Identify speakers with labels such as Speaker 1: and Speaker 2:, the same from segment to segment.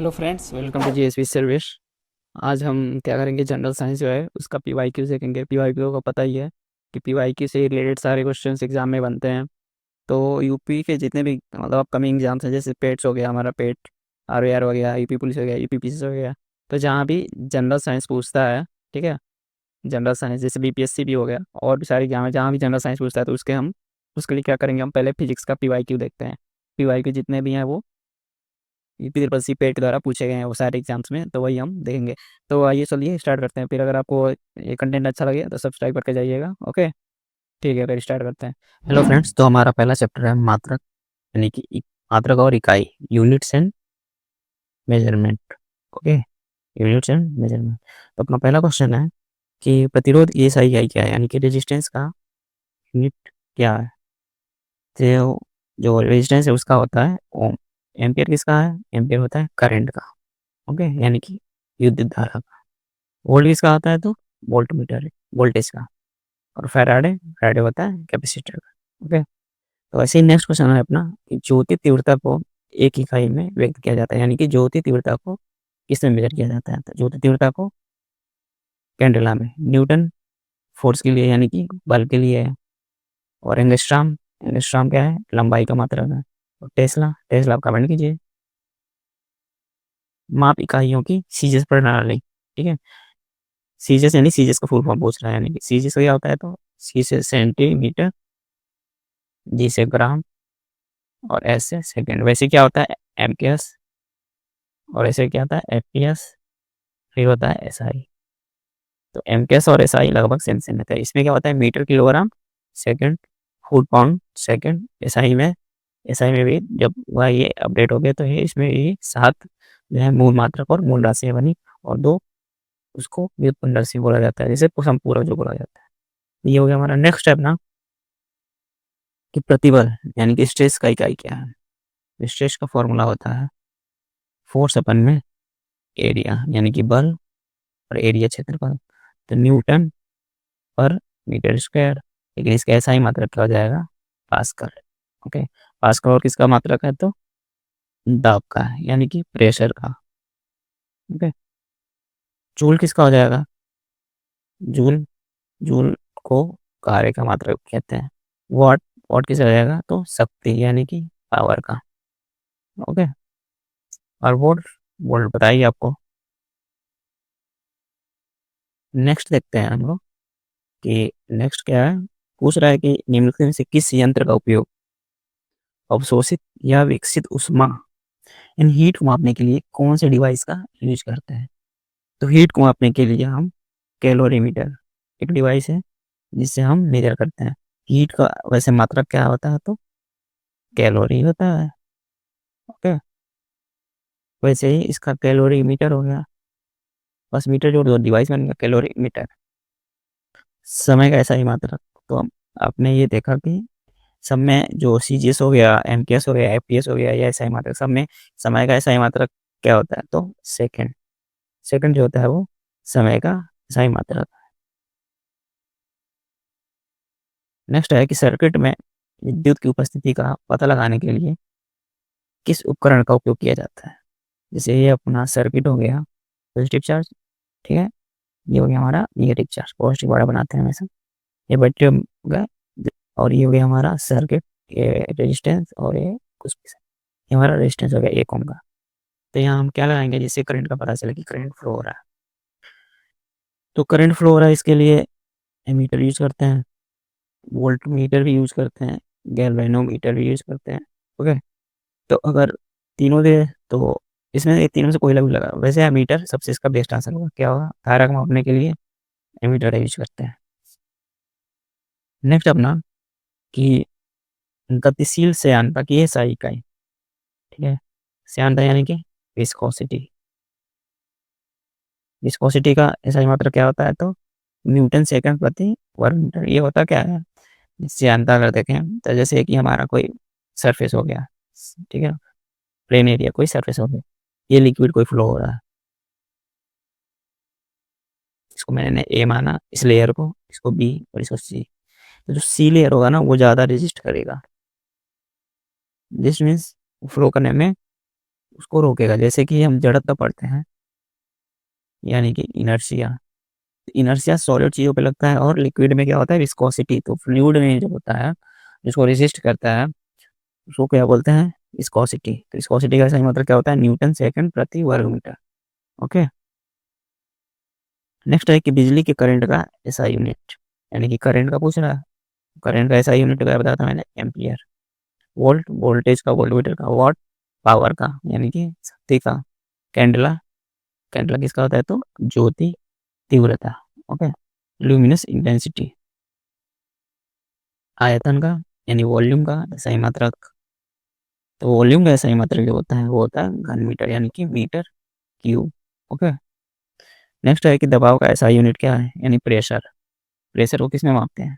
Speaker 1: Hello friends, welcome to GSV service. आज हम क्या करेंगे, जनरल साइंस जो है उसका पीवाईक्यू देखेंगे। पीवाईक्यू का पता ही है कि पीवाईक्यू से रिलेटेड सारे क्वेश्चंस एग्जाम में बनते हैं। तो यूपी के जितने भी मतलब अपकमिंग एग्जाम्स हैं, जैसे पेट्स हो गया, हमारा पेट आरओआर हो गया, यूपी पुलिस हो गया, यूपी पीसीएस हो गया, तो जहाँ भी जनरल साइंस पूछता है, ठीक है, जनरल साइंस जैसे बीपीएससी भी हो गया, और भी सारे एग्जाम है जहाँ भी जनरल साइंस पूछता है, तो उसके लिए क्या करेंगे, हम पहले फिजिक्स का पीवाईक्यू देखते हैं। पीवाईक्यू जितने भी हैं वो ट्रिपल सी पेट द्वारा पूछे गए हैं वो सारे एग्जाम्स में, तो वही हम देखेंगे। तो आइए चलिए स्टार्ट करते हैं। फिर अगर आपको ये कंटेंट अच्छा लगे तो सब्सक्राइब करके जाइएगा। ओके, ठीक है, फिर स्टार्ट करते हैं। हेलो फ्रेंड्स, तो हमारा पहला चैप्टर है मात्रक, यानी कि मात्रक और इकाई, units and measurement. Okay, units and measurement. तो अपना पहला क्वेश्चन है कि प्रतिरोध एसआई आई क्या है, यानी कि रेजिस्टेंस का यूनिट क्या है। तो जो रेजिस्टेंस है उसका होता है ओम। एम्पियर किसका है, एम्पियर होता है करंट का। ओके, यानी कि विद्युत धारा का। वोल्ट किसका होता है, तो वोल्ट मीटर वोल्टेज का। और फैराडे, फैराडे होता है कैपेसिटर का। ओके, तो ऐसे ही नेक्स्ट क्वेश्चन है अपना कि ज्योति तीव्रता को एक इकाई में व्यक्त किया जाता है, यानी कि ज्योति तीव्रता को किस में मेजर किया जाता है। तो ज्योति तीव्रता को कैंडेला में, न्यूटन फोर्स के लिए यानी कि बल के लिए है। और एंगस्ट्राम, एंगस्ट्राम क्या है, लंबाई का मात्रक है। और टेस्ला, टेस्ला आप कमेंट कीजिए। माप इकाइयों की सीजीएस प्रणाली, ठीक है। सीजीएस यानी सीजीएस का फुल फॉर्म पूछ रहा है, यानी कि सीजीएस क्या होता है, तो सी से सेंटीमीटर, जी से ग्राम, और एस से सेकेंड। वैसे क्या होता है एमकेएस, और ऐसे क्या होता है एफपीएस, फिर होता है एसआई। तो एमकेएस और एसआई लगभग सेम सेम रहता है। इसमें क्या होता है metre kilogram second, foot pound second. SI में भी जब वह ये अपडेट हो गया, तो ये इसमें ये 7 जो है मूल मात्रक और मूल राशि बनी, और 2 उसको व्युत्पन्न राशि बोला जाता है, जैसे संपूरक जो बोला जाता है। ये हो गया हमारा नेक्स्ट स्टेप ना, कि प्रतिबल यानी कि स्ट्रेस का इकाई क्या है। स्ट्रेस का फॉर्मूला होता है फोर्स अपन में एरिया, यानी कि बल और एरिया क्षेत्रफल। तो न्यूटन पर मीटर स्क्वायर, लेकिन इसका ऐसा ही मात्रक क्या हो जाएगा, पास्कल। ओके, पास्कल और किसका मात्रक है, तो दाब का, यानी कि प्रेशर का। ओके, जूल किसका हो जाएगा, जूल, जूल को कार्य का मात्रक कहते हैं। वॉट, वॉट किसका हो जाएगा, तो शक्ति यानी कि पावर का। ओके, और वोल्ट, वोल्ट बताइए आपको। नेक्स्ट देखते हैं हम लोग कि नेक्स्ट क्या है। पूछ रहा है कि निम्नलिखित में से किस यंत्र का उपयोग अवशोषित या विकसित उष्मा इन हीट को मापने के लिए कौन से डिवाइस का यूज करते हैं। तो हीट को मापने के लिए हम कैलोरीमीटर एक डिवाइस है जिससे हम मेजर करते हैं हीट का। वैसे मात्रक क्या होता है, तो कैलोरी होता है। ओके, वैसे ही इसका कैलोरीमीटर हो गया, बस मीटर जोड़ दो डिवाइस बन गया कैलोरीमीटर। समय का ऐसा ही मात्रक, तो आपने ये देखा कि सब में जो सीजीएस हो गया, एमकेएस हो गया, एफपीएस हो गया, या एसआई मात्रक, सब में समय का एसआई मात्रक क्या होता है, तो सेकंड। सेकंड जो होता है वो समय का एसआई मात्रक। नेक्स्ट है कि सर्किट में विद्युत की उपस्थिति का पता लगाने के लिए किस उपकरण का उपयोग किया जाता है। जैसे ये अपना सर्किट हो गया पॉजिटिव चार्ज, ठीक है, ये हो गया हमारा निगेटिव चार्ज, पॉजिटिव बड़ा बनाते हैं हमेशा। ये बैटरी हो गया, और ये हो गया हमारा सर्किट, ये रेजिस्टेंस, और ये कुछ ये हमारा रेजिस्टेंस हो गया 1 ओम का। तो यहाँ हम क्या लगाएंगे जिससे करंट का पता चले कि करंट फ्लो हो रहा है। तो करंट फ्लो हो रहा है, इसके लिए एमीटर यूज करते हैं, वोल्ट मीटर भी यूज करते हैं, गैल्वेनोमीटर भी यूज करते हैं। ओके, तो अगर तीनों दे तो इसमें ये तीनों से कोई लग लगा, वैसे एमीटर सबसे इसका बेस्ट आंसर होगा। क्या होगा, धारा को मापने के लिए एमीटर यूज करते हैं। नेक्स्ट अपना कि गतिशील श्यानता की SI इकाई, ठीक है, श्यानता यानी कि विस्कोसिटी। विस्कोसिटी का SI मात्रा क्या होता है, तो न्यूटन सेकंड प्रति वर्ग मीटर। ये होता क्या है, श्यानता अगर देखें तो जैसे कि हमारा कोई सरफेस हो गया, ठीक है, प्लेन एरिया कोई सरफेस हो गया, ये लिक्विड कोई फ्लो हो रहा है, इसको मैंने ए माना इस लेयर को, इसको बी और इसको सी। तो जो सी लेयर होगा ना वो ज़्यादा रेजिस्ट करेगा, दिस मीन्स फ्लो करने में उसको रोकेगा। जैसे कि हम जड़त्व पढ़ते हैं, यानी कि इनर्शिया। इनर्शिया सॉलिड चीज़ों पे लगता है, और लिक्विड में क्या होता है, विस्कोसिटी। तो फ्लूइड में जो होता है, जिसको रेजिस्ट करता है, उसको क्या बोलते हैं, विस्कोसिटी। तो विस्कोसिटी का सही मतलब क्या होता है, न्यूटन सेकंड प्रति वर्ग मीटर। ओके। नेक्स्ट है कि बिजली के करंट का ऐसा यूनिट, यानी कि करंट का पूछ रहा है। करंट का ऐसा यूनिट क्या बताया था मैंने, एम्पियर। वोल्ट, वोल्टेज का, वोल्टमीटर का। वॉट, पावर का, यानी कि शक्ति का। कैंडला, कैंडला किसका होता है, तो ज्योति तीव्रता। ओके। Luminous intensity. आयतन का, यानी वॉल्यूम का सही मात्रक। तो वॉल्यूम का सही मात्रक जो होता है वो होता है घन मीटर, यानी कि मीटर क्यूब। ओके। नेक्स्ट है कि दबाव का ऐसा यूनिट क्या है, यानी प्रेशर। प्रेशर को किस में मापते हैं,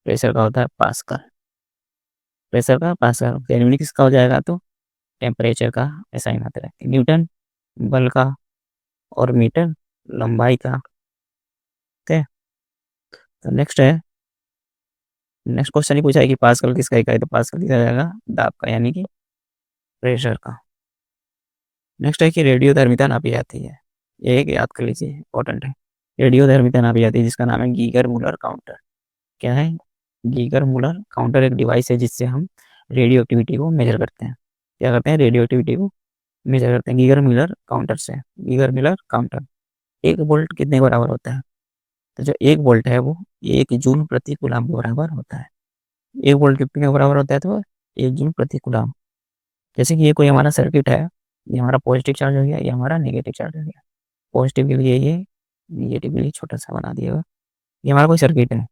Speaker 1: प्रेशर का होता है पास्कल। प्रेशर का पास्कल। यूनिट किसका हो जाएगा, तो टेम्परेचर का ऐसा ही मात्रक। न्यूटन बल का, और मीटर लंबाई का। ओके। तो नेक्स्ट क्वेश्चन ही पूछा है कि पास्कल किसका इकाई, तो पास्कल किसका जाएगा, दाब का, यानी कि प्रेशर का। नेक्स्ट है कि रेडियोधर्मिता नापी जाती है, ये एक याद कर लीजिए, इंपॉर्टेंट है। रेडियोधर्मिता नापी जाती है जिसका नाम है गीगर मूलर काउंटर। क्या है, गीगर मूलर काउंटर एक डिवाइस है जिससे हम रेडियो एक्टिविटी को मेजर करते हैं। क्या करते हैं, रेडियो एक्टिविटी को मेजर करते हैं गीगर मूलर काउंटर से। Geiger Muller counter. एक वोल्ट कितने के बराबर होता है, तो जो एक वोल्ट है वो 1 जूल प्रति कूलम के बराबर होता है। एक वोल्ट कितने के बराबर होता है, तो 1 जूल प्रति कूलम। जैसे कि ये कोई हमारा सर्किट है, ये हमारा पॉजिटिव चार्ज हो गया, ये हमारा नेगेटिव चार्ज हो गया। पॉजिटिव के लिए ये, नेगेटिव के लिए छोटा सा बना दिएगा। ये हमारा कोई सर्किट है,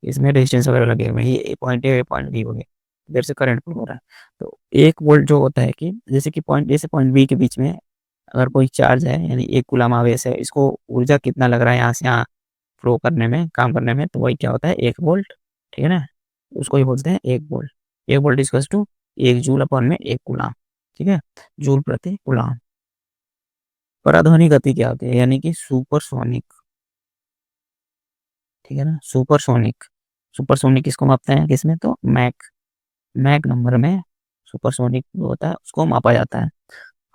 Speaker 1: इसमें रेजिस्टेंस वगैरह लगे हुए हैं, ये पॉइंट ए पॉइंट बी हो गया, इधर से करंट फ्लो हो रहा है। तो एक वोल्ट जो होता है कि जैसे कि पॉइंट ए से पॉइंट बी के बीच में अगर कोई चार्ज है, यानी 1 कूलम आवेश है, इसको ऊर्जा कितना लग रहा है यहाँ से यहाँ फ्लो करने में, काम करने में, तो वही क्या होता है, 1 वोल्ट। ठीक है ना, उसको ही बोलते हैं 1 volt. 1 volt equals to 1 joule upon में 1 कूलम। ठीक है, जूल प्रति कूलम। पराध्वनि गति क्या होती है, यानी कि सुपरसोनिक। ठीक है ना, सुपरसोनिक। सुपरसोनिक किसको मापते हैं, किसमें, तो मैक, मैक नंबर में सुपरसोनिक जो होता है उसको मापा जाता है।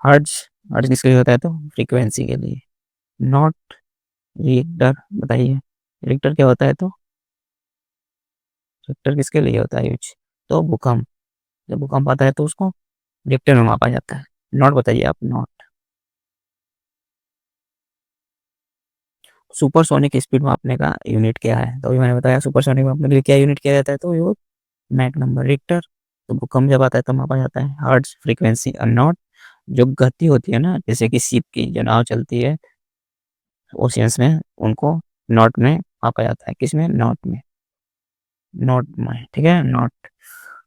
Speaker 1: हर्ट्ज, हर्ट्ज किसके लिए होता है, तो फ्रीक्वेंसी के लिए। नॉट, रिक्टर बताइए, रिक्टर क्या होता है, तो रिक्टर किसके लिए होता है यूज, तो भूकंप। जब भूकंप आता है तो उसको रिक्टर में मापा जाता है। नॉट बताइए आप, नॉट। सुपरसोनिक स्पीड मापने का यूनिट क्या है, तो अभी मैंने बताया सुपरसोनिक मापने के लिए क्या यूनिट किया जाता है, तो वो मैक नंबर, रिक्टर। तो भूकंप जब आता है तो मापा जाता है हर्ट्ज, फ्रीक्वेंसी और नॉट। जो गति होती है ना, जैसे कि शिप की जो नाव चलती है ओशियंस में, उनको नॉट में मापा जाता है, किसमें, नॉट में, नॉट में। ठीक है, नॉट।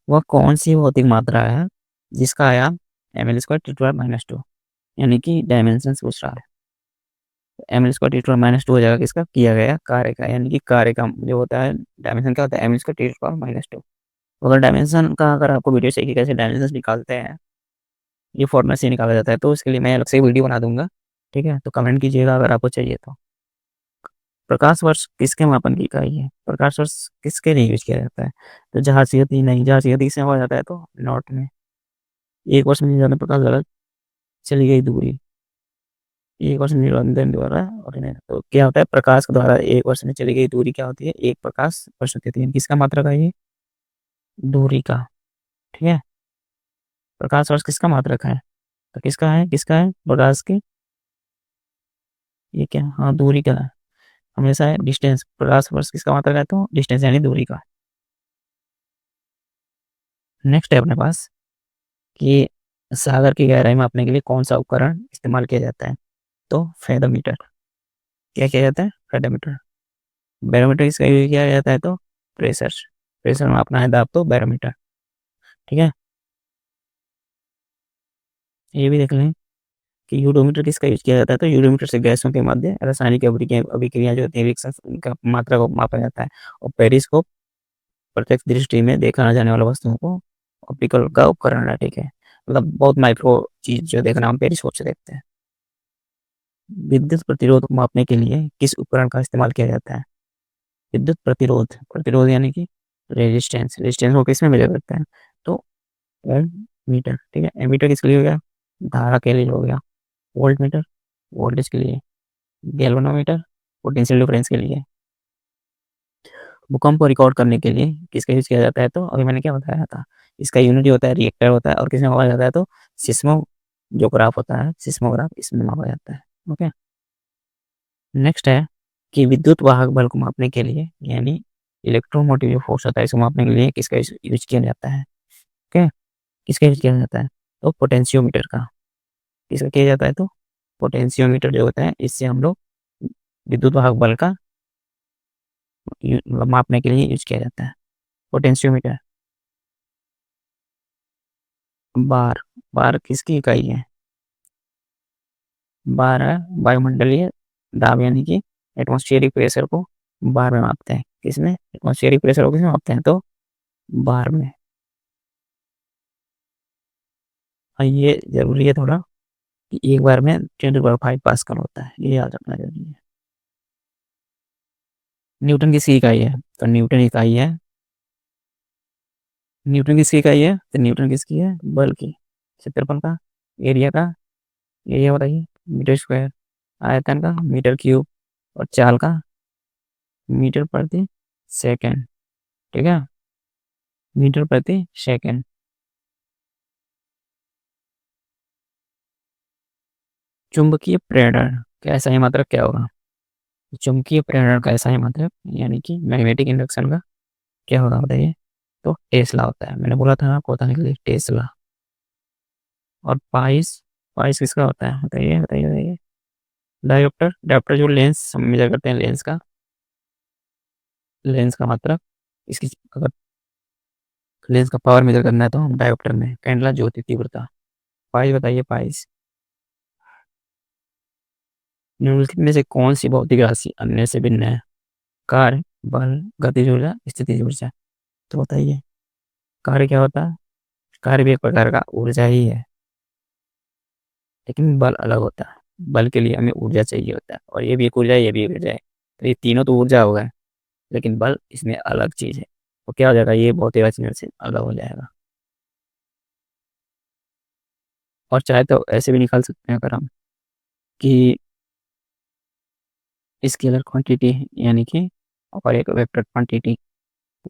Speaker 1: वह कौन सी भौतिक मात्रा है जिसका आयाम ml² × 2, यानी कि डायमेंशन पूछ रहा है। ml² × 2 हो जाएगा किसका, किया गया कार्य का, यानी कि कार्य का जो होता है डायमेंशन क्या होता है, ml²/2। अगर डायमेंशन का, अगर आपको वीडियो चाहिए कैसे डायमेंशन निकालते हैं, ये फॉर्मूला से निकाला जाता है, तो उसके लिए मैं अलग से वीडियो बना दूंगा। ठीक है, तो कमेंट कीजिएगा अगर आपको चाहिए तो। प्रकाश वर्ष किसके मापन की इकाई है, प्रकाश वर्ष किसके लिए यूज किया जाता है, तो जहाज गति, नहीं जहाज गति से मापा जाता है, तो नॉट में। एक वर्ष में ज़्यादा प्रकाश द्वारा चली गई दूरी, एक वर्ष निरंतर द्वारा, और तो क्या होता है, प्रकाश के द्वारा एक वर्ष में चली गई दूरी क्या होती है, एक प्रकाश वर्ष होती है। किसका मात्रक है ये, दूरी का। ठीक है, प्रकाश वर्ष किसका मात्रक है, तो किसका है, किसका है, प्रकाश की, ये क्या, हाँ दूरी का है। हमेशा है डिस्टेंस, प्रकाश वर्ष किसका मात्रक है, तो डिस्टेंस यानी दूरी का। नेक्स्ट है अपने पास कि सागर की गहराई मापने के लिए कौन सा उपकरण इस्तेमाल किया जाता है, तो फेदोमीटर। क्या किया जाता है, फेदोमीटर। बैरोमीटर किसका यूज किया जाता है, तो प्रेशर, प्रेशर मापना है दाब, तो बैरोमीटर। ठीक है, ये भी देख लें कि यूडोमीटर किसका यूज किया जाता है, तो यूडोमीटर से गैसों के मध्य रासायनिक अभिक्रिया अभिक्रिया जो होती है, रिएक्शन, उनका मात्रा को मापा जाता है। और पेरिस्कोप, प्रत्यक्ष दृष्टि में देखा न जाने वाला वस्तुओं को ऑप्टिकल का उपकरण है। ठीक है, मतलब बहुत माइक्रो चीज जो देखना हम पेरिस्कोप से देखते हैं। विद्युत प्रतिरोध को मापने के लिए किस उपकरण का इस्तेमाल किया जाता है, विद्युत प्रतिरोध, प्रतिरोध यानी कि रेजिस्टेंस, रेजिस्टेंस को किस में मेजर करते हैं, तो ओम मीटर, ठीक है। एमीटर किसके लिए हो गया? धारा के लिए हो गया। वोल्ट मीटर वोल्टेज के लिए। गैल्वेनोमीटर पोटेंशियल डिफरेंस के लिए। भूकंप को रिकॉर्ड करने के लिए किसका यूज किया जाता है? तो अभी मैंने क्या बताया था, इसका यूनिट जो होता है रिएक्टर होता है, और किसमें मापा जाता है? तो सिस्मोग्राफ होता है, सिस्मोग्राफ इसमें मापा जाता है। ओके। नेक्स्ट है कि विद्युत वाहक बल को मापने के लिए, यानी इलेक्ट्रोमोटिव जो फोर्स होता है इसको मापने के लिए किसका यूज किया जाता है? ओके। किसका यूज किया जाता है? तो पोटेंशियोमीटर का। किसका किया जाता है? तो पोटेंशियोमीटर जो होता है, इससे हम लोग विद्युत वाहक बल का मापने के लिए यूज किया जाता है पोटेंशियोमीटर। बार, बार किसकी इकाई है? बार है वायुमंडलीय दाब, यानी कि एटमॉस्फेरिक प्रेशर को बार में मापते हैं। किसमें? एटमॉस्फेरिक प्रेशर को किसमें मापते हैं? तो बार में। और ये जरूरी है थोड़ा कि एक बार में 10⁵ पास्कल होता है, ये याद रखना जरूरी है। न्यूटन किसकी इकाई है? तो न्यूटन किसकी इकाई है? तो न्यूटन किसकी है? बल की। क्षेत्रफल का, एरिया का, एरिया बताइए, मीटर स्क्वायर। आयतन का, मीटर क्यूब। और चाल का, मीटर प्रति सेकंड, ठीक है, मीटर प्रति सेकंड। चुंबकीय प्रेरण का ऐसा ही मात्रक क्या होगा? चुंबकीय प्रेरण का ऐसा ही मात्रक, यानी कि मैग्नेटिक इंडक्शन का क्या होगा बताइए? तो टेस्ला होता है। मैंने बोला था ना आपको बताने के लिए, टेस्ला। और पाइस, पाइस किसका होता है? बताइए बताइए बताइए। डायोप्टर, डायोप्टर जो लेंस मेजर करते हैं, लेंस का मात्रक। इसकी अगर लेंस का पावर मेजर करना है तो हम डायोप्टर में, कैंडला ज्योति तीव्रता। पाइस बताइए, पाइस। निम्नलिखित में से कौन सी भौतिक राशि अन्य से भिन्न है? कार्य, बल, गतिज ऊर्जा, स्थितिज ऊर्जा। तो बताइए, कार्य क्या होता है? कार्य भी एक प्रकार का ऊर्जा ही है, लेकिन बल अलग होता है। बल के लिए हमें ऊर्जा चाहिए होता है, और ये भी एक ऊर्जा है, ये भी एक ऊर्जा है। तो ये तीनों तो ऊर्जा हो गए, लेकिन बल इसमें अलग चीज है। तो क्या हो जाएगा? ये भौतिक राशि से अलग हो जाएगा। और चाहे तो ऐसे भी निकाल सकते हैं अगर हम, कि स्केलर क्वांटिटी, यानी कि और एक वेक्टर क्वांटिटी।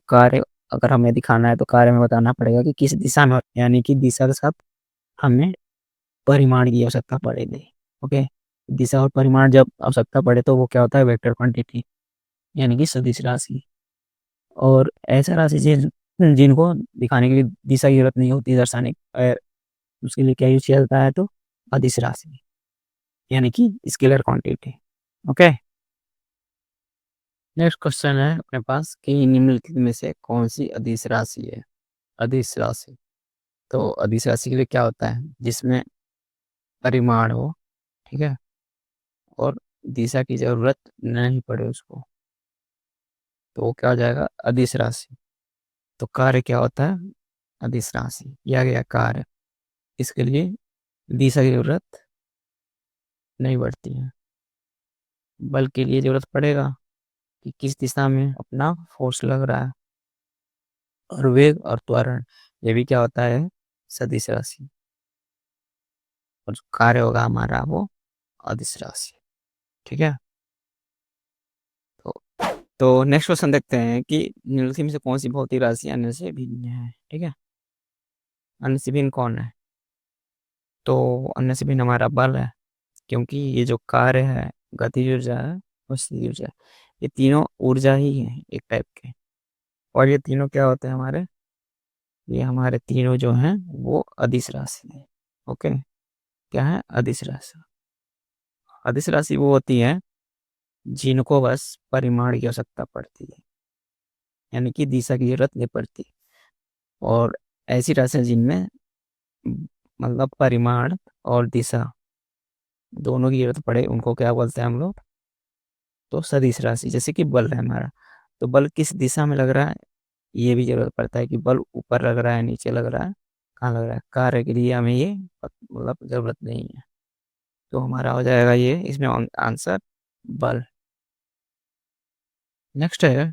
Speaker 1: कार्य अगर हमें दिखाना है तो कार्य में बताना पड़ेगा कि किस दिशा में, यानी कि दिशा के साथ हमें परिमाण की आवश्यकता पड़ेगी। ओके। दिशा और परिमाण जब आवश्यकता पड़े तो वो क्या होता है? वेक्टर क्वांटिटी, यानी कि सदिश राशि। और ऐसा राशि जिनको दिखाने के लिए दिशा की जरूरत नहीं होती दर्शाने उसके लिए क्या यूज किया जाता है? तो अदिश राशि, यानी कि scalar quantity. Okay. Next question है अपने पास कि निम्नलिखित में से कौन सी अदिश राशि है? अदिश राशि, तो अदिश राशि के लिए क्या होता है? जिसमें परिमाण हो, ठीक है, और दिशा की जरूरत नहीं पड़े उसको, तो वो क्या हो जाएगा? अदिश राशि। तो कार्य क्या होता है? अदिश राशि किया गया कार्य, इसके लिए दिशा की जरूरत नहीं पड़ती है। बल के लिए जरूरत पड़ेगा कि किस दिशा में अपना फोर्स लग रहा है। और वेग और त्वरण, ये भी क्या होता है? सदिश राशि। और जो कार्य होगा हमारा वो अदिश राशि, ठीक है। तो नेक्स्ट क्वेश्चन देखते हैं कि निम्नलिखित में से कौन सी भौतिक राशि अन्य से भिन्न है? ठीक है, अन्य से भिन्न कौन है? तो अन्य से भिन्न हमारा बल है, क्योंकि ये जो कार्य है, गतिज ऊर्जा है और स्थितिज ऊर्जा है, ये तीनों ऊर्जा ही है एक टाइप के। और ये तीनों क्या होते हैं हमारे? ये हमारे तीनों जो हैं वो अदिश राशि है। ओके। क्या है? अदिश राशि। अदिश राशि वो होती है जिनको बस परिमाण की आवश्यकता पड़ती है, यानी कि दिशा की जरूरत नहीं पड़ती। और ऐसी राशियां जिनमें मतलब परिमाण और दिशा दोनों की जरूरत पड़े, उनको क्या बोलते हैं हम लोग? तो सदिश राशि। जैसे कि बल है हमारा, तो बल किस दिशा में लग रहा है, ये भी जरूरत पड़ता है कि बल ऊपर लग रहा है, नीचे लग रहा है, कहाँ लग रहा है। कार्य के लिए हमें ये मतलब जरूरत नहीं है। तो हमारा हो जाएगा ये इसमें आंसर बल। नेक्स्ट है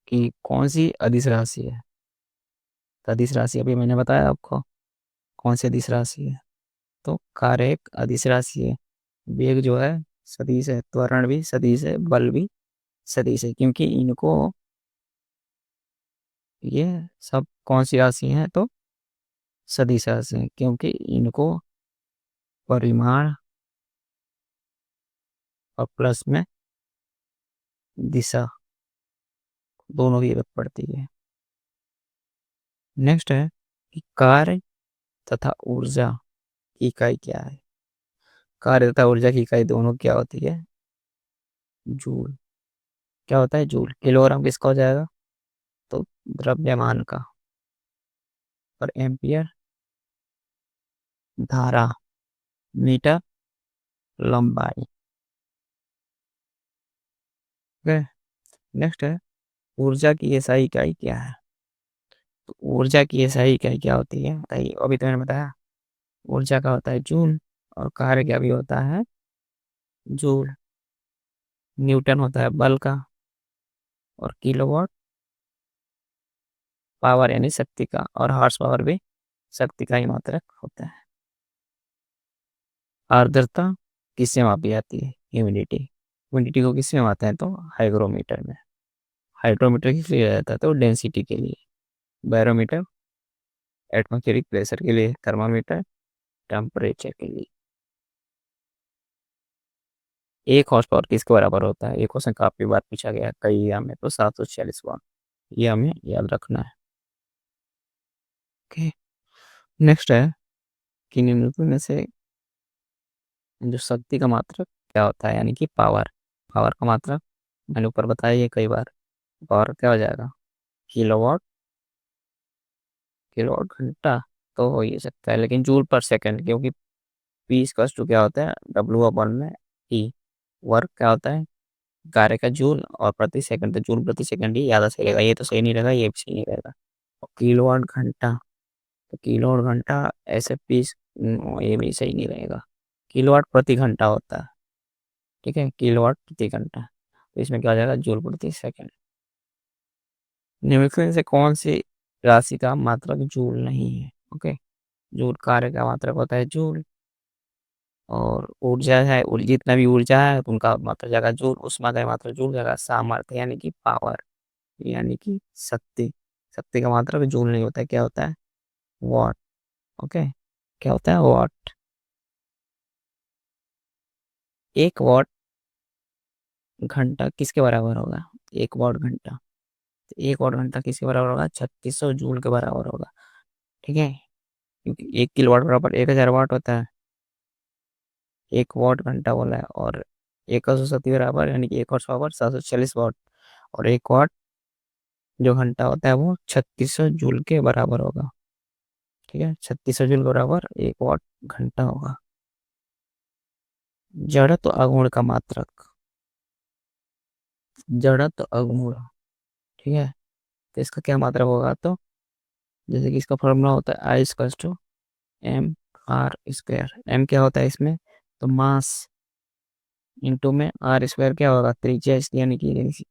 Speaker 1: कि कौन सी अदिश राशि है? तो अदिश राशि अभी मैंने बताया आपको, कौन सी अदिश राशि है? तो कार्य एक अदिश राशि है। वेग जो है सदिश है, त्वरण भी सदिश है, बल भी सदिश है, क्योंकि इनको ये सब कौन सी राशि हैं? तो सदिश राशि हैं, क्योंकि इनको परिमाण और प्लस में दिशा दोनों की जरूरत पड़ती है। नेक्स्ट है कि कार्य तथा ऊर्जा की इकाई क्या है? कार्य तथा ऊर्जा की इकाई दोनों क्या होती है? जूल। क्या होता है जूल? किलोग्राम किसका हो जाएगा? तो द्रव्यमान का। और एम्पियर धारा, मीटर लंबाई। ओके। नेक्स्ट है ऊर्जा की एसआई इकाई क्या है? तो ऊर्जा की एसआई इकाई क्या होती है बताइए? अभी तो मैंने बताया ऊर्जा का होता है जूल, और कार्य क्या भी होता है? जूल। न्यूटन होता है बल का, और किलोवाट पावर यानी शक्ति का, और हॉर्स पावर भी शक्ति का ही मात्रक होता है। आर्द्रता किससे मापी जाती है? ह्यूमिडिटी। ह्यूमिडिटी को किससे मापते हैं? तो हाइग्रोमीटर में। हाइड्रोमीटर किस लिए रहता है? तो डेंसिटी के लिए। बैरोमीटर एटमॉस्फेरिक प्रेशर के लिए। थर्मामीटर टेम्परेचर के लिए। एक हॉर्स पावर किसके बराबर होता है? ये क्वेश्चन काफी बार पूछा गया है कई एग्जाम में, तो 746 वाट। ये हमें याद रखना है। ओके। नेक्स्ट है कि निम्नलिखित में से जो शक्ति का मात्रक क्या होता है, यानी कि पावर। पावर का मात्रक मैंने ऊपर बताया ये कई बार। पावर क्या हो जाएगा? किलोवाट। किलोवाट घंटा तो हो ही सकता है, लेकिन जूल पर सेकंड, क्योंकि पी इक्वल्स टू क्या होता है? डब्ल्यू अपन में ई। वर्क क्या होता है? कार्य का जूल, और प्रति सेकंड तो जूल प्रति सेकंड ही ज़्यादा सही रहेगा। ये तो सही नहीं रहेगा, ये भी सही नहीं रहेगा। और किलोवाट घंटा, तो किलोवाट घंटा ऐसे पीस, ये भी सही नहीं रहेगा। किलोवाट प्रति घंटा होता है। ठीक है, किलोवाट प्रति घंटा। तो इसमें क्या हो जाएगा? जूल प्रति सेकंड। निम्नलिखित में से कौन सी राशि का मात्रक जूल नहीं है? ओके। जूल कार्य का मात्रक होता है जूल, और ऊर्जा है जितना भी ऊर्जा है उनका मात्रक जाएगा जूल, उष्मा का मात्रक जूल जाएगा। सामर्थ्य यानी कि पावर, यानी कि शक्ति। शक्ति का मात्रक जूल नहीं होता है, क्या होता है? वॉट। ओके। क्या होता है? वॉट। एक वॉट घंटा किसके बराबर होगा? एक वॉट घंटा, तो एक वॉट घंटा किसके बराबर होगा? 3600 जूल के बराबर होगा। ठीक है, क्योंकि 1 किलोवाट बराबर 1000 वाट होता है। एक वॉट घंटा बोला है, और एक का सौ शक्ति बराबर यानी कि एक हॉर्स पावर 746 वाट, और एक वॉट जो घंटा होता है वो 3600 जूल के बराबर होगा। ठीक है, 3600 जूल के बराबर एक वॉट घंटा होगा। जड़त्व आघूर्ण का मात्रक। जड़त्व आघूर्ण। ठीक है, तो इसका क्या मात्रक होगा? तो जैसे कि इसका फॉर्मूला होता है I equals to M R square. M क्या होता है इसमें? तो मास, इंटू में आर स्क्वायर क्या होगा? त्रिज्या, इसलिए यानी कि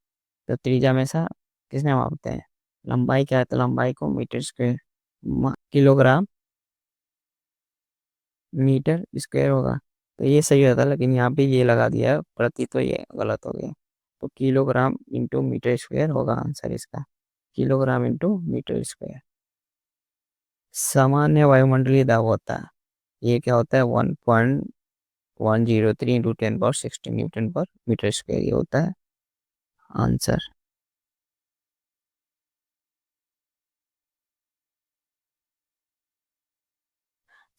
Speaker 1: तो त्रिज्या हमेशा किसने मापते हैं? लंबाई क्या है? तो लंबाई को metre square, kilogram metre square होगा। तो ये सही रहता, लेकिन यहाँ पे ये लगा दिया है प्रति, तो ये गलत हो गया। तो किलोग्राम इंटू मीटर स्क्वायर होगा आंसर इसका। Kilogram into metre square. सामान्य वायुमंडलीय दाब होता है, ये क्या होता है? 1.103 इंटू 10 पावर 16 न्यूटन पर मीटर स्क्वायर, ये होता है आंसर।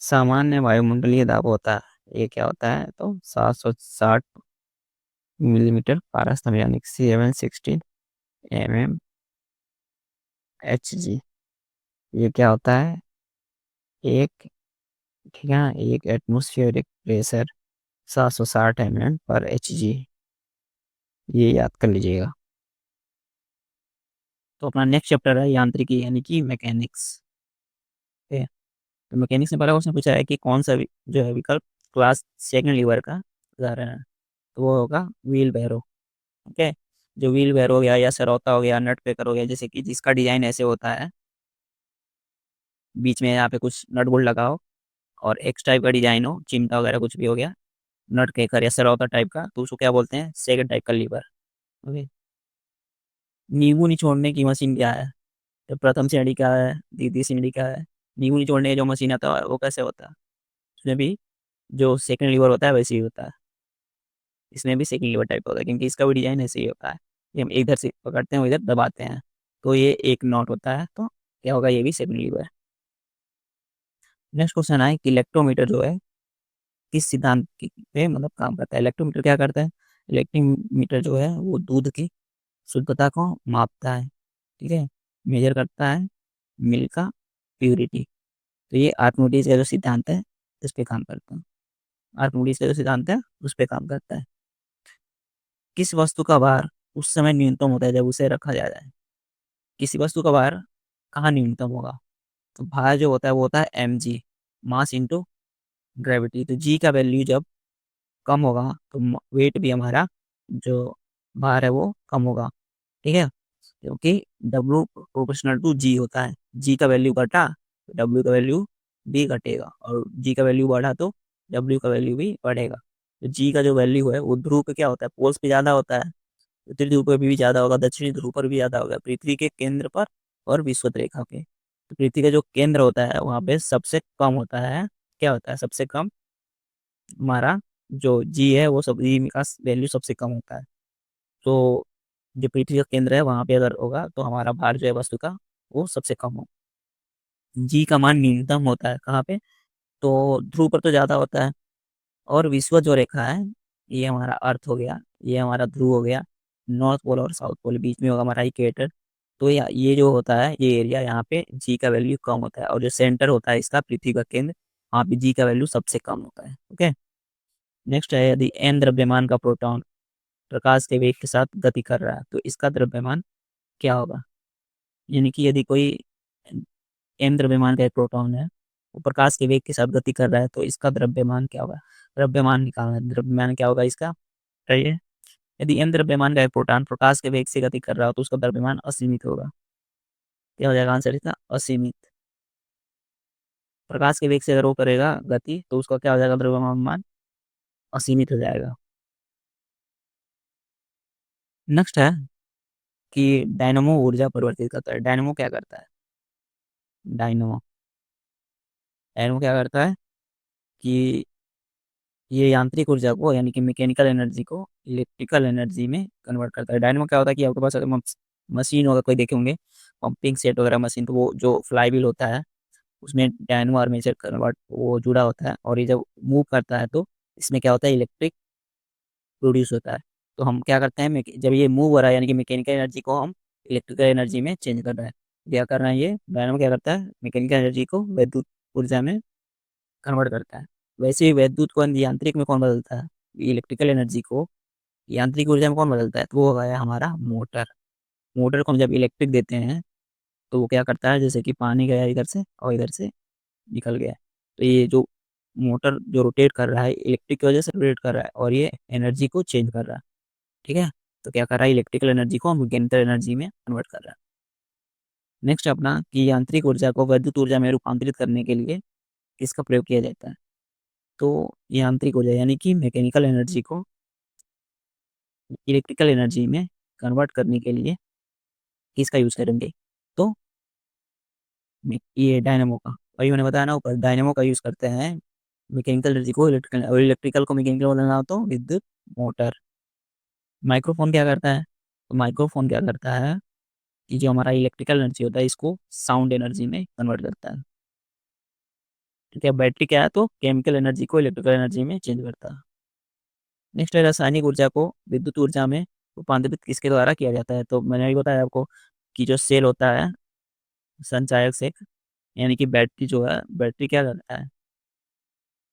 Speaker 1: सामान्य वायुमंडलीय दाब होता है, ये क्या होता है? तो 760 मिलीमीटर पारस्तंभ, यानी 716 mm Hg। ये क्या होता है? एक, ठीक है, एक एटमोस्फियरिक प्रेशर 760 mm/Hg। ये याद कर लीजिएगा। तो अपना नेक्स्ट चैप्टर है यांत्रिकी, यानी कि मैकेनिक्स। ठीक है, तो मैकेनिक्स में पहला क्वेश्चन पूछा है कि कौन सा जो है विकल्प क्लास सेकंड लीवर का उदाहरण है? तो वो होगा व्हील बैरो। ओके। जो व्हील बैरो हो गया, या सरौता हो गया, नट पेकर हो गया, जैसे कि जिसका डिजाइन ऐसे होता है, बीच में यहाँ पे कुछ नट बोल्ट लगाओ, और एक्स टाइप का डिजाइन हो, चिमटा वगैरह कुछ भी हो गया, नट केकर या सरौता टाइप का, तो उसको क्या बोलते हैं, सेकंड टाइप का लीवर। ओके। नींबू निचोड़ने की मशीन क्या है? तो प्रथम श्रेणी क्या है, द्वितीय श्रेणी क्या है? नींबू निचोड़ने का जो मशीन आता है वो कैसे होता है? उसमें भी जो सेकंड लीवर होता है वैसे ही होता है, इसमें भी सेकंड लीवर टाइप होता है, क्योंकि इसका भी डिजाइन ऐसे ही होता है कि हम इधर से पकड़ते हैं इधर दबाते हैं, तो ये एक नॉट होता है, तो क्या होगा, ये भी सेकंड लीवर। नेक्स्ट क्वेश्चन है कि इलेक्ट्रोमीटर जो है किस सिद्धांत पे मतलब काम करता है? इलेक्ट्रोमीटर क्या करता है? इलेक्ट्रोमीटर जो है वो दूध की शुद्धता को मापता है, ठीक है, मेजर करता है मिल्क का प्योरिटी। तो ये आर्किमिडीज का जो सिद्धांत है इस पे काम करता है, आर्किमिडीज का जो सिद्धांत है उस पे काम करता है। किस वस्तु का भार उस समय न्यूनतम होता है जब उसे रखा जाता है? किसी वस्तु का भार कहाँ न्यूनतम होगा? तो भार जो होता है वो होता है mg, मास इंटू ग्रेविटी। तो जी का वैल्यू जब कम होगा तो वेट भी हमारा जो भार है वो कम होगा, ठीक है, क्योंकि W प्रोपोर्शनल टू जी होता है। जी का वैल्यू घटा तो W का वैल्यू भी घटेगा, और जी का वैल्यू बढ़ा तो W का वैल्यू भी बढ़ेगा। तो जी का जो वैल्यू है वो ध्रुव पे क्या होता है, पोल्स पे ज़्यादा होता है, उत्तरी ध्रुव पर भी ज़्यादा होगा, दक्षिणी ध्रुव पर भी ज़्यादा होगा, पृथ्वी के केंद्र पर और विषुवत रेखा पे। तो पृथ्वी का जो केंद्र होता है वहाँ पे सबसे कम होता है, क्या होता है सबसे कम, हमारा जो जी है वो सब जी का वैल्यू सबसे कम होता है। तो जो पृथ्वी का केंद्र है वहां पे अगर होगा तो हमारा भार जो है वस्तु का वो सबसे कम हो। जी का मान न्यूनतम होता है कहाँ पे, तो ध्रुव पर तो ज्यादा होता है, और विश्व जो रेखा है ये हमारा अर्थ हो गया, ये हमारा ध्रुव हो गया, नॉर्थ पोल और साउथ पोल बीच में होगा हमारा इक्वेटर। तो ये जो होता है ये एरिया यहाँ पे जी का वैल्यू कम होता है, और जो सेंटर होता है इसका पृथ्वी का केंद्र, वहाँ पे जी का वैल्यू सबसे कम होता है। ओके। नेक्स्ट है, यदि एन द्रव्यमान का प्रोटॉन प्रकाश के वेग के साथ गति कर रहा है तो इसका द्रव्यमान क्या होगा? यानी कि यदि कोई एम द्रव्यमान का एक प्रोटॉन है वो प्रकाश के वेग के साथ गति कर रहा है तो इसका द्रव्यमान क्या होगा? द्रव्यमान निकालना है, द्रव्यमान क्या होगा इसका, चाहिए। यदि एम द्रव्यमान का एक प्रोटॉन प्रकाश के वेग से गति कर रहा हो तो उसका द्रव्यमान असीमित होगा। क्या हो जाएगा आंसर इसका, असीमित। प्रकाश के वेग से अगर वो करेगा गति तो उसका क्या हो जाएगा, द्रव्यमान असीमित हो जाएगा। नेक्स्ट है कि डायनमो ऊर्जा परिवर्तित करता है। डायनमो क्या करता है? डायनमो डायनमो क्या करता है कि ये यांत्रिक ऊर्जा को यानी कि मैकेनिकल एनर्जी को इलेक्ट्रिकल एनर्जी में कन्वर्ट करता है। डायनेमो क्या होता है कि आपके पास अगर मशीन होगा, कोई देखे होंगे पंपिंग सेट वगैरह मशीन, तो वो जो फ्लाई व्हील होता है उसमें डायनेमो आर्मेचर कन्वर्ट वो जुड़ा होता है, और ये जब मूव करता है तो इसमें क्या होता है, इलेक्ट्रिक प्रोड्यूस होता है। तो हम क्या करते हैं, जब ये मूव हो रहा है यानी कि मैकेनिकल एनर्जी को हम इलेक्ट्रिकल एनर्जी में चेंज कर रहे हैं। क्या कर रहे हैं, ये डायनेमो क्या करता है, मैकेनिकल एनर्जी को विद्युत ऊर्जा में कन्वर्ट करता है। वैसे ही विद्युत को यांत्रिक में कौन बदलता है, इलेक्ट्रिकल एनर्जी को यांत्रिक ऊर्जा में कौन बदलता है, तो वो है हमारा मोटर। मोटर को हम जब इलेक्ट्रिक देते हैं तो वो क्या करता है, जैसे कि पानी गया इधर से और इधर से निकल गया, तो ये जो मोटर जो रोटेट कर रहा है इलेक्ट्रिक की वजह से रोटेट कर रहा है, और ये एनर्जी को चेंज कर रहा है, ठीक है। तो क्या कर रहा है, इलेक्ट्रिकल एनर्जी को मैकेनिकल एनर्जी में कन्वर्ट कर रहा है। नेक्स्ट अपना कि यांत्रिक ऊर्जा को विद्युत ऊर्जा में रूपांतरित करने के लिए किसका प्रयोग किया जाता है? तो यांत्रिक ऊर्जा यानी कि मैकेनिकल एनर्जी को इलेक्ट्रिकल एनर्जी में कन्वर्ट करने के लिए किसका यूज करेंगे? तो ये डायनेमो का, वही मैंने बताया ना ऊपर, डायनेमो का यूज करते हैं मैकेनिकल एनर्जी को इलेक्ट्रिकल, और इलेक्ट्रिकल को मैकेनिकल बदलना हो तो विद्युत मोटर। माइक्रोफोन क्या करता है? तो माइक्रोफोन क्या करता है कि जो हमारा इलेक्ट्रिकल एनर्जी होता है इसको साउंड एनर्जी में कन्वर्ट करता है, ठीक है। बैटरी क्या है, तो केमिकल एनर्जी को इलेक्ट्रिकल एनर्जी में चेंज करता है। नेक्स्ट है, रासायनिक ऊर्जा को विद्युत ऊर्जा में रूपांतरित किसके द्वारा किया जाता है? तो मैंने अभी बताया आपको कि जो सेल होता है संचायक से, यानी कि बैटरी जो है, बैटरी क्या करता है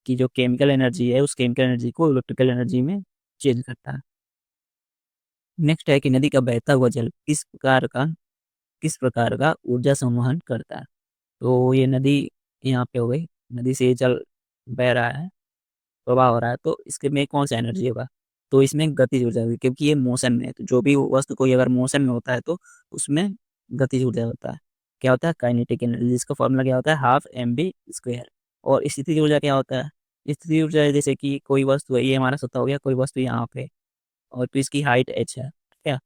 Speaker 1: कि जो केमिकल एनर्जी है उस केमिकल एनर्जी को इलेक्ट्रिकल एनर्जी में चेंज करता है। नेक्स्ट है कि नदी का बहता हुआ जल किस प्रकार का ऊर्जा संवहन करता है? तो ये नदी यहाँ पे हो गई, नदी से ये जल बह रहा है, प्रवाह हो रहा है, तो इसके में कौन सा एनर्जी होगा? तो इसमें गतिज ऊर्जा होगी, क्योंकि ये मोशन में है, तो जो भी वस्तु कोई अगर मोशन में होता है तो उसमें गतिज ऊर्जा होता है। क्या होता है, काइनेटिक एनर्जी, जिसका फॉर्मूला क्या होता है, हाफ एम बी स्क्वायर। और स्थितिज ऊर्जा क्या होता है? स्थितिज ऊर्जा जैसे कि कोई वस्तु है, ये हमारा सत्ता हो गया, कोई वस्तु यहाँ पे और तो इसकी हाइट h है, ठीक है।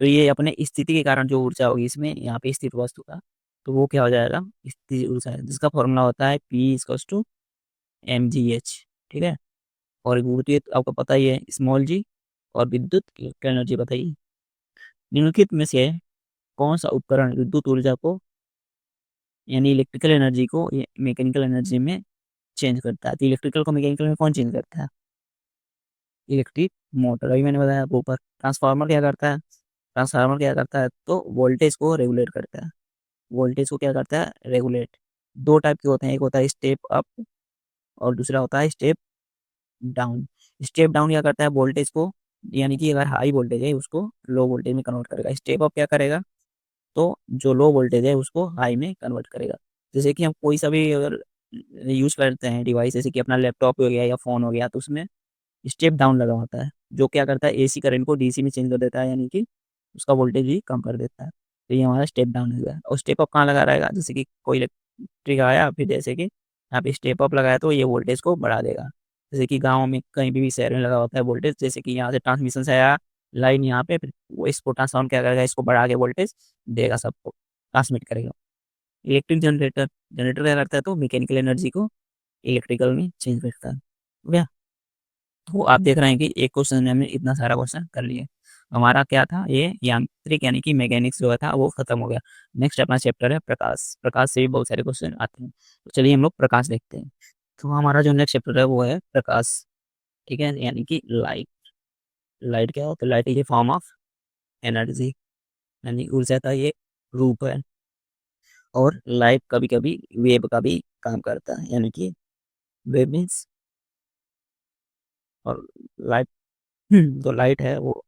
Speaker 1: तो ये अपने स्थिति के कारण जो ऊर्जा होगी इसमें यहाँ पे स्थित वस्तु का, तो वो क्या हो जाएगा? स्थिति ऊर्जा है, जिसका फॉर्मूला होता है P = mgh, ठीक है। और गुरुत्वीय तो आपको पता ही है, स्मॉल जी। और विद्युत इलेक्ट्रिकल एनर्जी बताइए, निम्नलिखित में से कौन सा उपकरण विद्युत ऊर्जा को यानी इलेक्ट्रिकल एनर्जी को मैकेनिकल एनर्जी में चेंज करता है? तो इलेक्ट्रिकल को मैकेनिकल में कौन चेंज करता है? Electric motor. अभी मैंने बताया आपको ऊपर। ट्रांसफार्मर क्या करता है? ट्रांसफार्मर क्या करता है? तो वोल्टेज को रेगुलेट करता है। वोल्टेज को क्या करता है? रेगुलेट। दो टाइप के होते हैं, एक होता है स्टेप अप और दूसरा होता है स्टेप डाउन। स्टेप डाउन क्या करता है? वोल्टेज को, यानी कि अगर हाई वोल्टेज है उसको लो वोल्टेज में कन्वर्ट करेगा। स्टेप अप क्या करेगा? तो जो लो वोल्टेज है उसको हाई में कन्वर्ट करेगा। जैसे कि हम कोई सा भी अगर यूज करते हैं डिवाइस, जैसे कि अपना लैपटॉप हो गया या फोन हो गया, तो उसमें स्टेप डाउन लगा होता है, जो क्या करता है? एसी करंट को डीसी में चेंज कर देता है, यानी कि उसका वोल्टेज भी कम कर देता है। तो ये हमारा स्टेप डाउन हो गया। और स्टेप अप कहाँ लगा रहेगा? जैसे कि कोई इलेक्ट्रिक आया, फिर जैसे कि यहाँ पे स्टेप अप लगाया तो ये वोल्टेज को बढ़ा देगा। जैसे कि गाँव में कहीं भी शहर में लगा होता है वोल्टेज, जैसे कि यहाँ से ट्रांसमिशन से आया लाइन यहाँ पे, फिर वो इसको ट्रांसफॉर्म क्या करेगा? इसको बढ़ा के वोल्टेज देगा, सबको ट्रांसमिट करेगा। इलेक्ट्रिक जनरेटर, जनरेटर क्या करता है? तो मैकेनिकल एनर्जी को इलेक्ट्रिकल में चेंज करता है, हो गया। तो आप देख रहे हैं कि एक क्वेश्चन में हमने इतना सारा क्वेश्चन कर लिए। हमारा क्या था? ये यांत्रिक यानी कि मैकेनिक्स जो था वो खत्म हो गया। नेक्स्ट अपना चैप्टर है प्रकाश। प्रकाश से भी बहुत सारे क्वेश्चन आते हैं, तो चलिए हम लोग प्रकाश देखते हैं। तो हमारा जो नेक्स्ट चैप्टर है वो है प्रकाश, ठीक है, यानी कि लाइट। लाइट क्या होता है? Light is a form of energy, यानी ऊर्जा का ये रूप है। और लाइट कभी कभी वेव का भी काम करता है, यानी कि वेव मीन्स, और लाइट जो लाइट है वो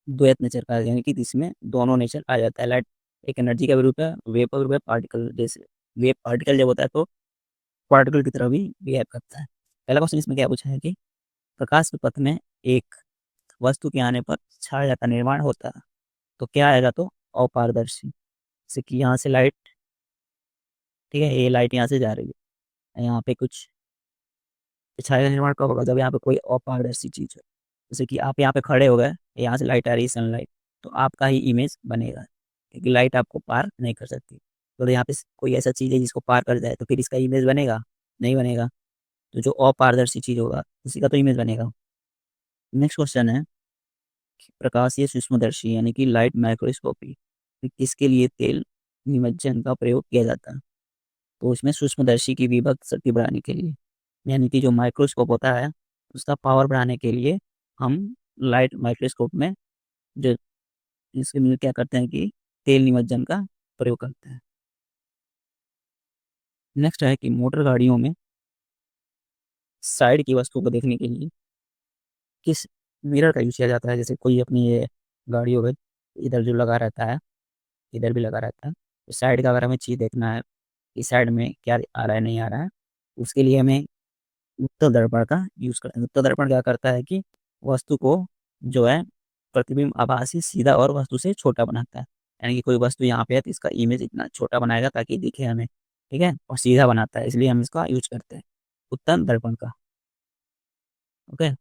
Speaker 1: द्वैत नेचर का है, यानी कि इसमें दोनों नेचर आ जाता है। लाइट एक एनर्जी का भी रूप है, वेव का भी रूप है, पार्टिकल जैसे। वेव पार्टिकल जब होता है तो पार्टिकल की तरह भी बिहेव करता है। पहला क्वेश्चन इसमें क्या पूछा है कि प्रकाश के पथ में एक वस्तु के आने पर छाया का निर्माण होता है, तो क्या आएगा? तो अपारदर्शी। जैसे कि यहाँ से लाइट, ठीक है, ये लाइट यहाँ से जा रही है, यहाँ पे कुछ छाया का निर्माण कब होगा? जब यहाँ पे कोई अपारदर्शी चीज है। जैसे कि आप यहाँ पे खड़े हो गए, यहाँ से लाइट आ रही है, सनलाइट, तो आपका ही इमेज बनेगा, क्योंकि लाइट आपको पार नहीं कर सकती। तो यहाँ पे कोई ऐसा चीज है जिसको पार कर जाए, तो फिर इसका इमेज बनेगा? नहीं बनेगा। तो जो अपारदर्शी चीज होगा उसी का तो इमेज बनेगा। नेक्स्ट क्वेश्चन है कि प्रकाशीय सूक्ष्मदर्शी यानी कि लाइट माइक्रोस्कोपी किसके लिए तेल निमज्जन का प्रयोग किया जाता है? तो इसमें सूक्ष्मदर्शी की विभक्त शक्ति बढ़ाने के लिए, यानी कि जो माइक्रोस्कोप होता है उसका पावर बढ़ाने के लिए हम लाइट माइक्रोस्कोप में जो इसके में क्या करते हैं कि तेल निमज्जन का प्रयोग करते हैं। नेक्स्ट है कि मोटर गाड़ियों में साइड की वस्तु को देखने के लिए किस मिरर का यूज किया जाता है? जैसे कोई अपनी ये गाड़ी हो गई, इधर जो लगा रहता है, इधर भी लगा रहता है, तो साइड का अगर हमें चीज देखना है कि साइड में क्या आ रहा है नहीं आ रहा है, उसके लिए हमें उत्तल दर्पण का यूज करते हैं। उत्तल दर्पण क्या करता है कि वस्तु को जो है प्रतिबिंब आभासी सीधा और वस्तु से छोटा बनाता है। यानी कि कोई वस्तु यहाँ पे है तो इसका इमेज इतना छोटा बनाएगा ताकि दिखे हमें, ठीक है, और सीधा बनाता है, इसलिए हम इसका यूज करते हैं उत्तल दर्पण का। ओके।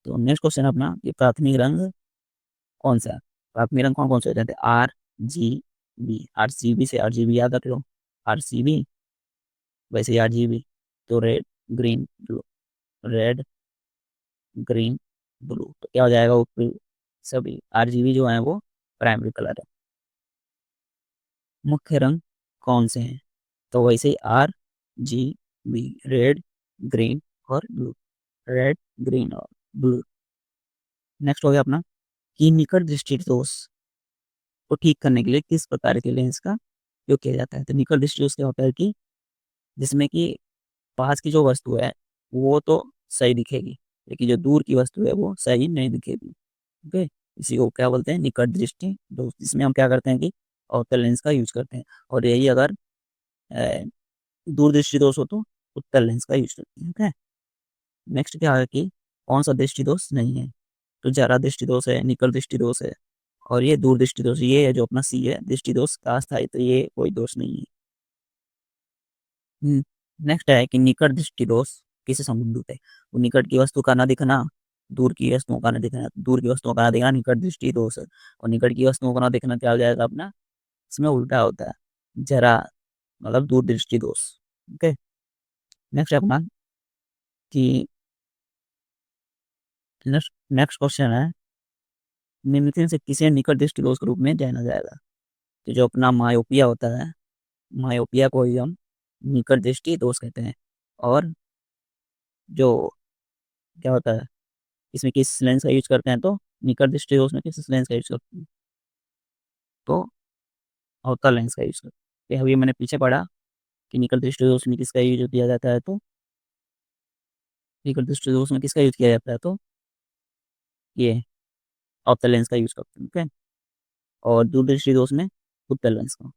Speaker 1: तो नेक्स्ट क्वेश्चन अपना कि प्राथमिक रंग कौन सा है? प्राथमिक रंग कौन कौन से हो जाते हैं? RGB। RGB से RGB याद रख लो, RGB, वैसे RGB। तो red green blue, red green blue, तो क्या हो जाएगा? वो सभी RGB जो है वो प्राइमरी कलर है। मुख्य रंग कौन से हैं? तो वैसे ही RGB, रेड ग्रीन और ब्लू, रेड ग्रीन और ब्लू। नेक्स्ट हो गया अपना कि निकट दृष्टि दोष को ठीक करने के लिए किस प्रकार के लेंस का उपयोग किया जाता है? तो निकट दृष्टि दोष क्या होता है कि जिसमें कि पास की जो वस्तु है वो तो सही दिखेगी, लेकिन जो दूर की वस्तु है वो सही नहीं दिखेगी। ओके, इसी को क्या बोलते हैं? निकट दृष्टि दोष। इसमें हम क्या करते हैं कि अवतल लेंस का यूज करते हैं, और यही अगर अ, दूर दृष्टि दोष हो तो उत्तल लेंस का यूज करते हैं। ओके। नेक्स्ट क्या है कि कौन सा दृष्टि दोष नहीं है? तो जरा दृष्टि दोष है, निकट दृष्टि दोष है, और ये दूर दृष्टि दोष, ये है जो अपना सी है, दृष्टि दोष का अस्थायी, तो ये कोई दोष नहीं है।
Speaker 2: नेक्स्ट है कि निकट दृष्टि दोष किससे संबंधित है। तो निकट की वस्तु का न दिखना, दूर की वस्तुओं का न दिखना, दूर की वस्तुओं का न दिखना निकट दृष्टि दोष है। और निकट की वस्तुओं का न दिखना क्या हो जाएगा अपना, इसमें उल्टा होता है, जरा मतलब दूर दृष्टि दोष। ओके, नेक्स्ट अपना कि नेक्स्ट नेक्स्ट क्वेश्चन है, निम्नलिखित में से किसे निकट दृष्टि दोष के रूप में जाना जाएगा। तो जो अपना मायोपिया होता है, मायोपिया को ही हम निकट दृष्टि दोष कहते हैं। और जो क्या होता है, इसमें किस लेंस का यूज करते हैं, तो निकट दृष्टि दोष में किस लेंस का यूज करते हैं, तो अवतल लेंस का यूज करते हैं। अभी मैंने पीछे पढ़ा कि निकट दृष्टि दोष में किसका यूज किया जाता है, तो निकट दृष्टि दोष में किसका यूज किया जाता है, तो ये अवतल लेंस का यूज करते हैं। ओके, और दूर दृष्टि दोष में उत्तल लेंस का।